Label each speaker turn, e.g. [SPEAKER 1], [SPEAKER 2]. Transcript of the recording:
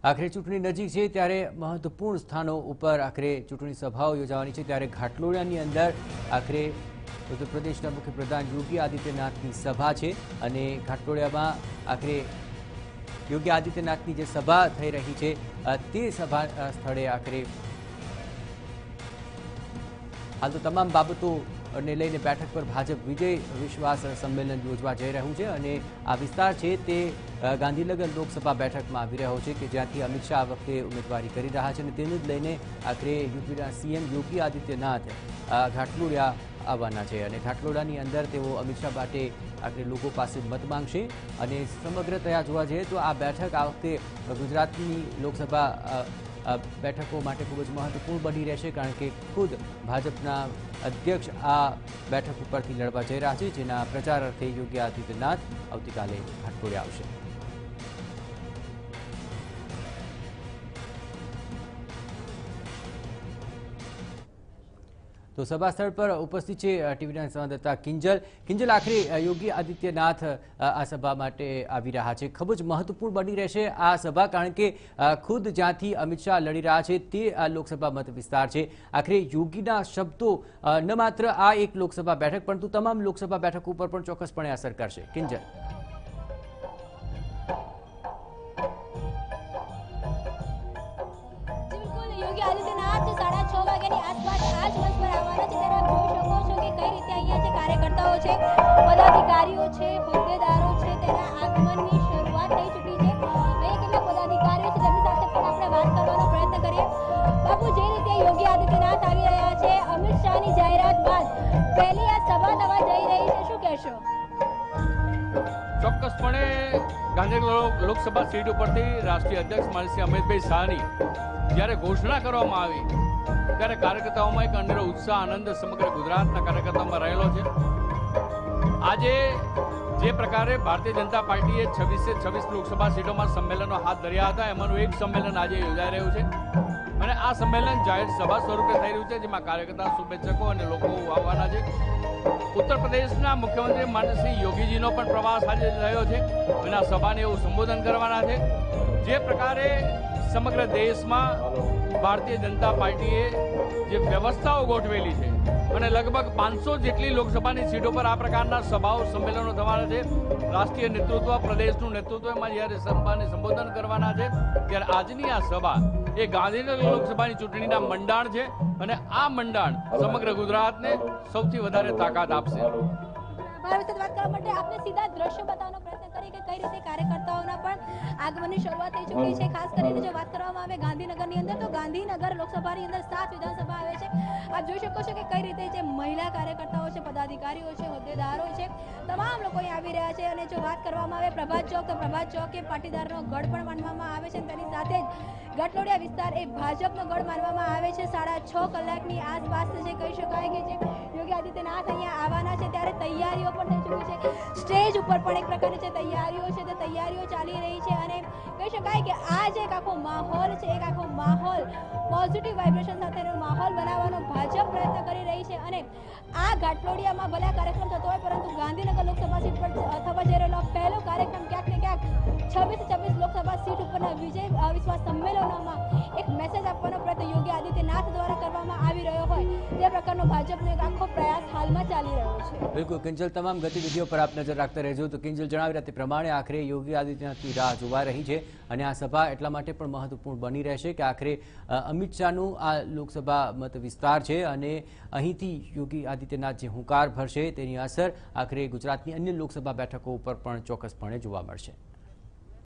[SPEAKER 1] આખરે ચૂંટણી નજીક છે ત્યારે મહત્વપૂર્ણ સ્થાનો ઉપર આખરે ચૂંટણી સભાઓ યોજાવાની છે ત્યારે ઘાટલોડિયાની અંદર આખરે ઉત્તર પ્રદેશના મુખ્યપ્રધાન યોગી આદિત્યનાથની સભા છે અને ઘાટલોડિયામાં આખરે યોગી આદિત્યનાથની જે સભા થઈ રહી છે તે સભા સ્થળે આખરે હાલ તો તમામ બાબતોને લઈને બેઠક પર ભાજપ વિજય વિશ્વાસ સંમેલન યોજવા જઈ રહ્યું છે અને આ વિસ્તાર છે તે ગાંધીનગર લોકસભા બેઠકમાં આવી રહ્યો છે કે જ્યાંથી અમિત શાહ આ વખતે ઉમેદવારી કરી રહ્યા છે અને તેને જ લઈને આખરે યુપીના સીએમ યોગી આદિત્યનાથ ઘાટલોડિયા આવવાના છે અને ઘાટલોડિયાની અંદર તેઓ અમિત શાહ માટે આખરે લોકો પાસે મત માંગશે અને સમગ્રતયા જોવા જઈએ તો આ બેઠક આ વખતે ગુજરાતની લોકસભા બેઠકો માટે ખૂબ જ મહત્વપૂર્ણ બની રહેશે કારણ કે ખુદ ભાજપના અધ્યક્ષ આ બેઠક ઉપરથી લડવા જઈ રહ્યા છે જેના પ્રચાર અર્થે યોગી આદિત્યનાથ આવતીકાલે ઘાટલોડિયા આવશે તો સભા સ્થળ પર ઉપસ્થિત છે ટીવીના સંવાદદાતા કિંજલ આખરે યોગી આદિત્યનાથ આ સભા માટે આવી રહ્યા છે ખૂબ જ મહત્વપૂર્ણ બની રહેશે આ સભા કારણ કે ખુદ જ્યાંથી અમિત શાહ લડી રહ્યા છે તે આ લોકસભા મત વિસ્તાર છે આખરે યોગીના શબ્દો ન માત્ર આ એક લોકસભા બેઠક પરંતુ તમામ લોકસભા બેઠકો ઉપર પણ ચોક્કસપણે અસર કરશે કિંજલ
[SPEAKER 2] पदाधिकारीओ छे होद्देदारो छे तेना आगमननी शरूआत થઈ ચૂકી છે અહીંયા કેટલા પદાધિકારીઓ છે જેની સાથે પણ આપણે વાત કરવાનો પ્રયત્ન કરીએ બાપુ જે રીતે યોગી આદિત્યનાથ આવી રહ્યા છે અમિત શાહની જાહેરાત બાદ પહેલી આ સભા થવા જઈ રહી છે શું કહેશો
[SPEAKER 3] ચોક્કસપણે ગાંધીનગર લોકસભા સીટ ઉપરથી રાષ્ટ્રીય અધ્યક્ષ માનનીય અમિતભાઈ શાહની જ્યારે ઘોષણા કરવામાં આવી ત્યારે કાર્યકર્તાઓમાં એક અનેરો ઉત્સાહ આનંદ સમગ્ર ગુજરાતના કાર્યકર્તાઓમાં રહેલો છે આજે જે પ્રકારે ભારતીય જનતા પાર્ટીએ 26 લોકસભા સીટોમાં સંમેલનો હાથ ધર્યા હતા એમાંનું એક સંમેલન આજે યોજાઈ રહ્યું છે અને આ સંમેલન જાહેર સભા સ્વરૂપે થઈ રહ્યું છે જેમાં કાર્યકર્તા શુભેચ્છકો અને લોકો આવવાના છે ઉત્તર પ્રદેશના મુખ્યમંત્રી માનનીય યોગીજીનો પણ પ્રવાસ આજે રહ્યો છે અને આ સભાને એવું સંબોધન કરવાના છે જે પ્રકારે સમગ્ર દેશમાં ભારતીય જનતા પાર્ટીએ જે વ્યવસ્થાઓ ગોઠવેલી છે અને લગભગ 500 જેટલી લોકસભાની સીટો પર આ પ્રકારના સભાઓ સંમેલનો થવાના છે રાષ્ટ્રીય નેતૃત્વ પ્રદેશનું નેતૃત્વ એમાં જ્યારે સભાને સંબોધન કરવાના છે ત્યારે આજની આ સભા એ ગાંધીનગર લોકસભાની ચૂંટણીના મંડાણ છે અને આ મંડાણ સમગ્ર ગુજરાતને સૌથી વધારે તાકાત આપશે
[SPEAKER 2] વાત કરવા માટે આપને સીધા દ્રશ્ય બતાવવાનો પ્રયત્ન કરી કે કઈ રીતે કાર્યકર્તાઓના પણ આગમનની શરૂઆત થઈ ચૂકી છે ખાસ કરીને જો વાત કરવામાં આવે ગાંધીનગરની અંદર તો ગાંધીનગર લોકસભાની અંદર 7 વિધાનસભા આવે છે આપ જોઈ શકો છો કે કઈ રીતે જે મહિલા કાર્યકર્તાઓ છે પદાધિકારીઓ છે હોદ્દેદારો છે તમામ લોકો અહીં આવી રહ્યા છે અને જો વાત કરવામાં આવે પ્રભાત ચોક તો પ્રભાત ચોક એ પાટીદારનો ગઢ પણ માનવામાં આવે છે તેની સાથે જ ઘાટલોડિયા વિસ્તાર એ ભાજપનો ગઢ માનવામાં આવે છે 6.5 કલાકની આસપાસ જે કહી શકાય કે જે યોગી આદિત્યનાથ અહીંયા આવવાના છે ત્યારે તૈયારીઓ પણ થઈ ચૂકી છે સ્ટેજ ઉપર પણ એક પ્રકારની જે તૈયારીઓ છે તે તૈયારીઓ ચાલી રહી છે અને કહી શકાય કે આ જે એક આખો માહોલ છે એક આખો માહોલ પોઝિટિવ વાઇબ્રેશન સાથેનો માહોલ બનાવવાનો ભાજપ પ્રયત્ન કરી રહી છે અને આ ઘાટલોડિયામાં ભલે કાર્યક્રમ થતો હોય પરંતુ ગાંધીનગર લોકસભા સીટ પર થવા જઈ રહેલો પહેલો કાર્યક્રમ ક્યાંક ને ક્યાંક 26 લોકસભા સીટ ઉપરના વિજય વિશ્વાસ સંમેલનોમાં એક મેસેજ આપવાનો પ્રયત્ન યોગી આદિત્યનાથ દ્વારા કરવામાં આવી રહ્યો હોય તે પ્રકારનો ભાજપનો એક આખો પ્રયાસ હાલમાં ચાલી રહ્યો છે
[SPEAKER 1] બિલકુલ કિંજલ તમામ ગતિવિધિઓ પર આપ નજર રાખતા રહેજો તો કિંજલ જણાવી રહ્યા તે પ્રમાણે આખરે યોગી આદિત્યનાથની રાહ જોવા રહી છે અને આ સભા એટલા માટે પણ મહત્વપૂર્ણ બની રહેશે કે આખરે અમિત શાહનું આ લોકસભા મત વિસ્તાર છે અને અહીંથી યોગી આદિત્યનાથ જે હુંકાર ભરશે તેની અસર આખરે ગુજરાતની અન્ય લોકસભા બેઠકો ઉપર પણ ચોક્કસપણે જોવા મળશે